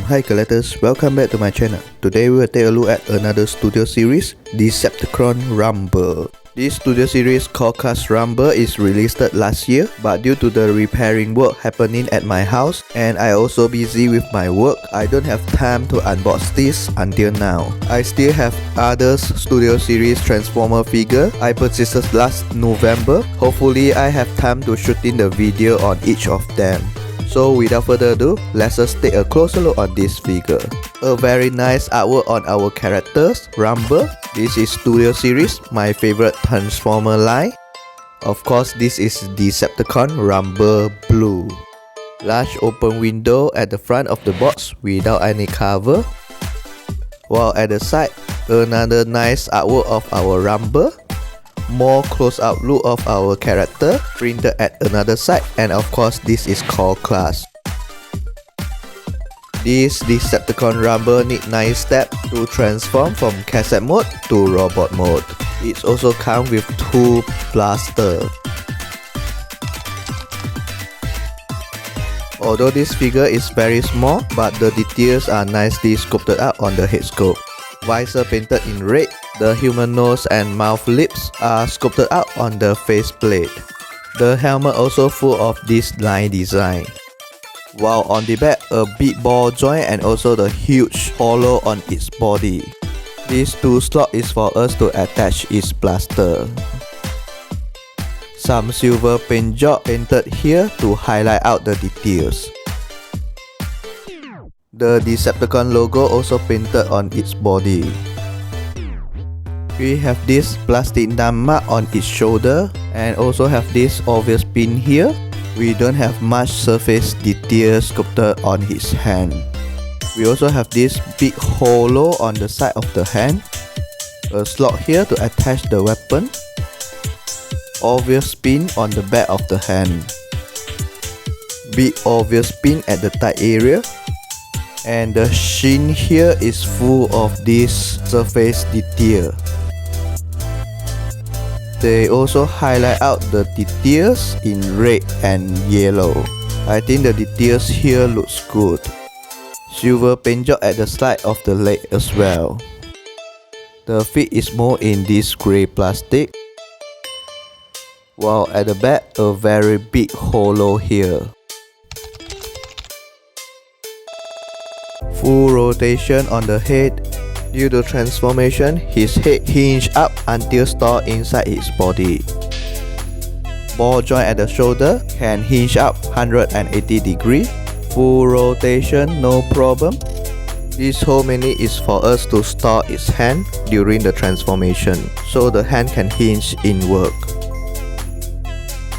Hi collectors, welcome back to my channel. Today we will take a look at another studio series, Decepticon Rumble. This studio series called Cast Rumble is released last year, but due to the repairing work happening at my house and I also busy with my work, I don't have time to unbox this until now. I still have other studio series Transformer figure I purchased last November. Hopefully I have time to shoot in the video on each of them. So without further ado, let's just take a closer look on this figure. A very nice artwork on our characters, Rumble. This is Studio Series, my favorite Transformer line. Of course, this is Decepticon Rumble Blue. Large open window at the front of the box without any cover. While at the side, another nice artwork of our Rumble. More close-up look of our character printed at another side, and of course this is called class. This Decepticon Rumble need 9 steps to transform from cassette mode to robot mode. It also comes with 2 blasters. Although this figure is very small, but the details are nicely sculpted out on the head scope. Visor painted in red. The human nose and mouth lips are sculpted out on the faceplate. The helmet also full of this line design. While on the back, a big ball joint and also the huge hollow on its body. These 2 slots is for us to attach its blaster. Some silver paint job painted here to highlight out the details. The Decepticon logo also painted on its body. We have this plastic thumb mark on its shoulder and also have this obvious pin here. We don't have much surface detail sculpted on his hand. We also have this big hollow on the side of the hand. A slot here to attach the weapon. Obvious pin on the back of the hand. Big obvious pin at the thigh area. And the shin here is full of this surface detail. They also highlight out the details in red and yellow. I think the details here looks good. Silver paint job at the side of the leg as well. The feet is more in this grey plastic. While at the back, a very big hollow here. Full rotation on the head. Due to transformation, his head hinged up until stored inside his body. Ball joint at the shoulder can hinge up 180 degrees. Full rotation, no problem. This hole mainly is for us to store its hand during the transformation, so the hand can hinge inward.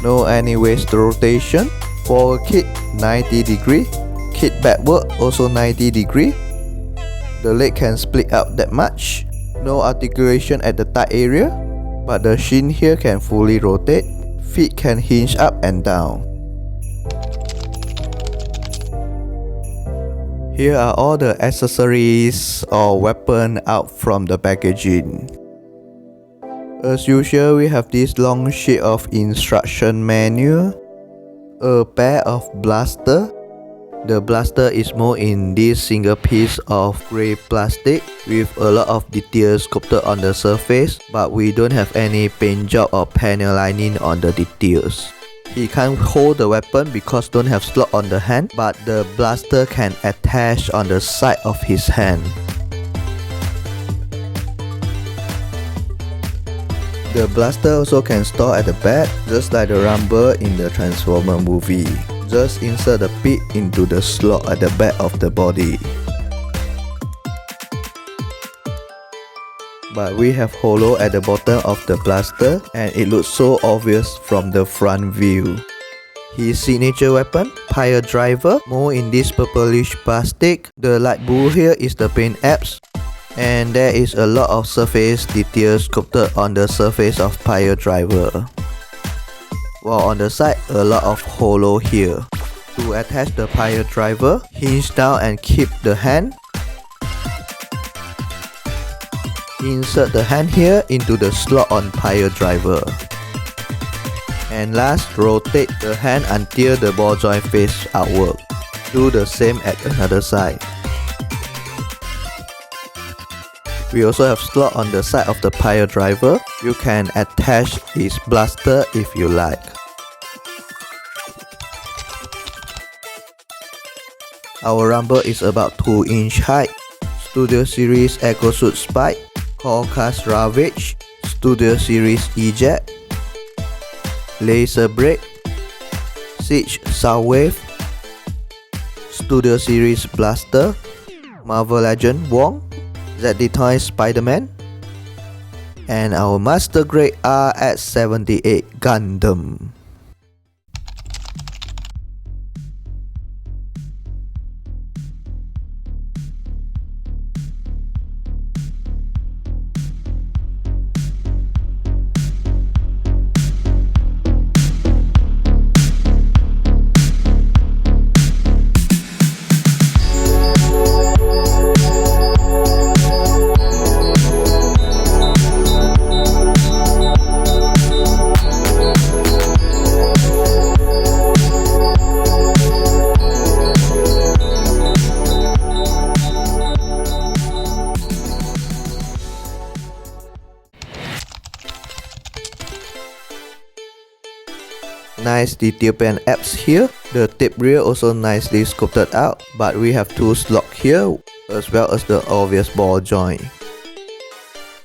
No any waist rotation. Forward kick 90 degrees. Kick backward also 90 degrees. The leg can split out that much. No articulation at the thigh area, but the shin here can fully rotate. Feet can hinge up and down. Here are all the accessories or weapon out from the packaging. As usual, we have this long sheet of instruction manual. A pair of blaster. The blaster is more in this single piece of grey plastic with a lot of details sculpted on the surface, but we don't have any paint job or panel lining on the details. He can't hold the weapon because don't have slot on the hand, but the blaster can attach on the side of his hand. The blaster also can store at the back, just like the Rumble in the Transformer movie. Just insert the pit into the slot at the back of the body. But we have hollow at the bottom of the blaster and it looks so obvious from the front view. His signature weapon, Pile Driver, more in this purplish plastic. The light blue here is the paint apps. And there is a lot of surface details sculpted on the surface of Pile Driver. While on the side, a lot of hollow here. To attach the Pile Driver, hinge down and keep the hand. Insert the hand here into the slot on Pile Driver. And last, rotate the hand until the ball joint face outward. Do the same at another side. We also have slot on the side of the Pile Driver. You can attach its blaster if you like. Our rumble is about 2 inch height. Studio Series Echo Suit Spike, Core Cast Ravage, Studio Series Eject, Laser Brake, Siege Soundwave, Studio Series Blaster, Marvel Legend Wong, ZD Toy Spider-Man, and our Master Grade RX-78 Gundam. Nice detail pen apps here. The tip rail also nicely sculpted out, but we have 2 slots here as well as the obvious ball joint.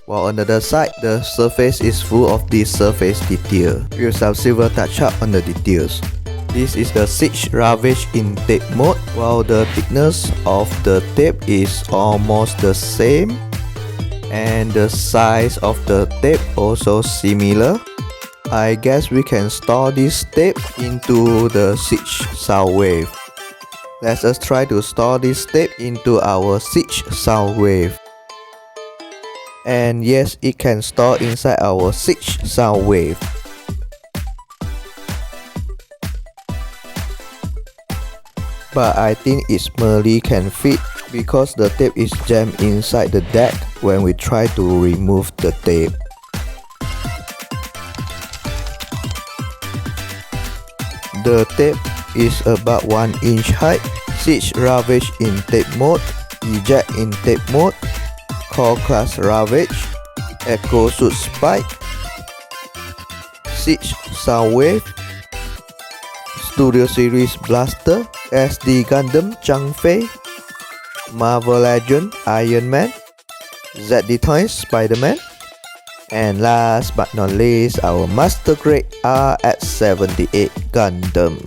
While on the other side, the surface is full of this surface detail with some silver touch up on the details. This is the Siege Ravage in tape mode, while the thickness of the tape is almost the same and the size of the tape also similar. I guess we can store this tape into the Siege Soundwave. Let us try to store this tape into our Siege Soundwave. And yes, it can store inside our Siege Soundwave. But I think it merely can fit because the tape is jammed inside the deck when we try to remove the tape. The tape is about 1 inch height. Siege Ravage in tape mode, Eject in tape mode, Core Class Ravage, Echo Suit Spike, Siege Soundwave, Studio Series Blaster, SD Gundam Changfei, Marvel Legend Iron Man, ZD Toys Spider-Man, and last but not least, our Master Grade RX-78 Gundam.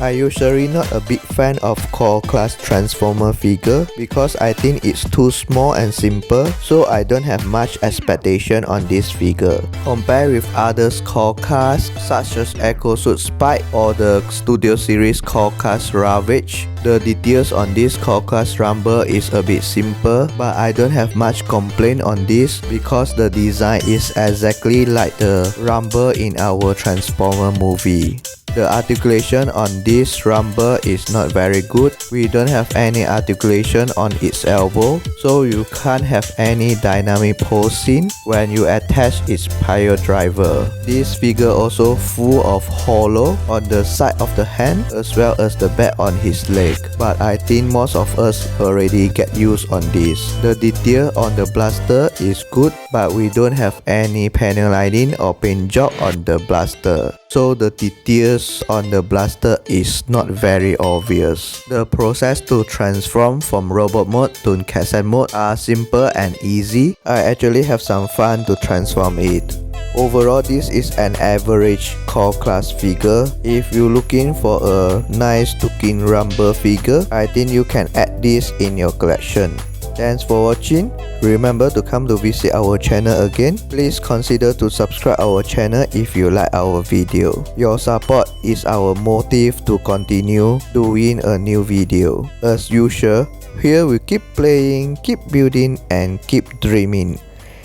I usually not a big fan of core class transformer figure because I think it's too small and simple, so I don't have much expectation on this figure. Compared with others core cast such as Echo Suit Spike or the Studio Series core cast Ravage, the details on this core cast Rumble is a bit simple, but I don't have much complaint on this because the design is exactly like the Rumble in our Transformer movie. The articulation on this Rumble is not very good. We don't have any articulation on its elbow, so you can't have any dynamic posing when you attach its Pile Driver. This figure also full of hollow on the side of the hand as well as the back on his leg, but I think most of us already get used on this. The detail on the blaster is good, but we don't have any panel lining or paint job on the blaster, so the details on the blaster is not very obvious. The process to transform from robot mode to cassette mode are simple and easy. I actually have some fun to transform it. Overall, this is an average core class figure. If you're looking for a nice looking Rumble figure, I think you can add this in your collection. Thanks for watching. Remember to come to visit our channel again. Please consider to subscribe our channel if you like our video. Your support is our motive to continue doing a new video. As usual, Here we keep playing, keep building, and keep dreaming.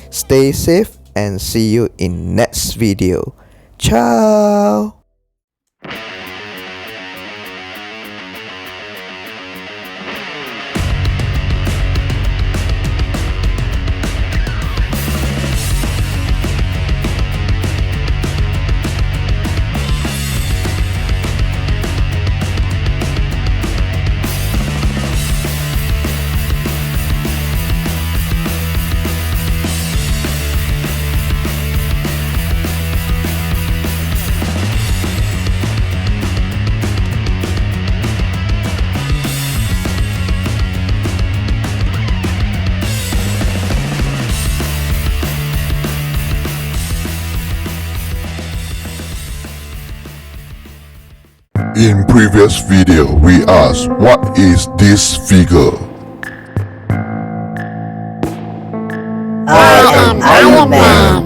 Stay safe and see you in next video. Ciao! In previous video, we asked, what is this figure? I am Iron Man.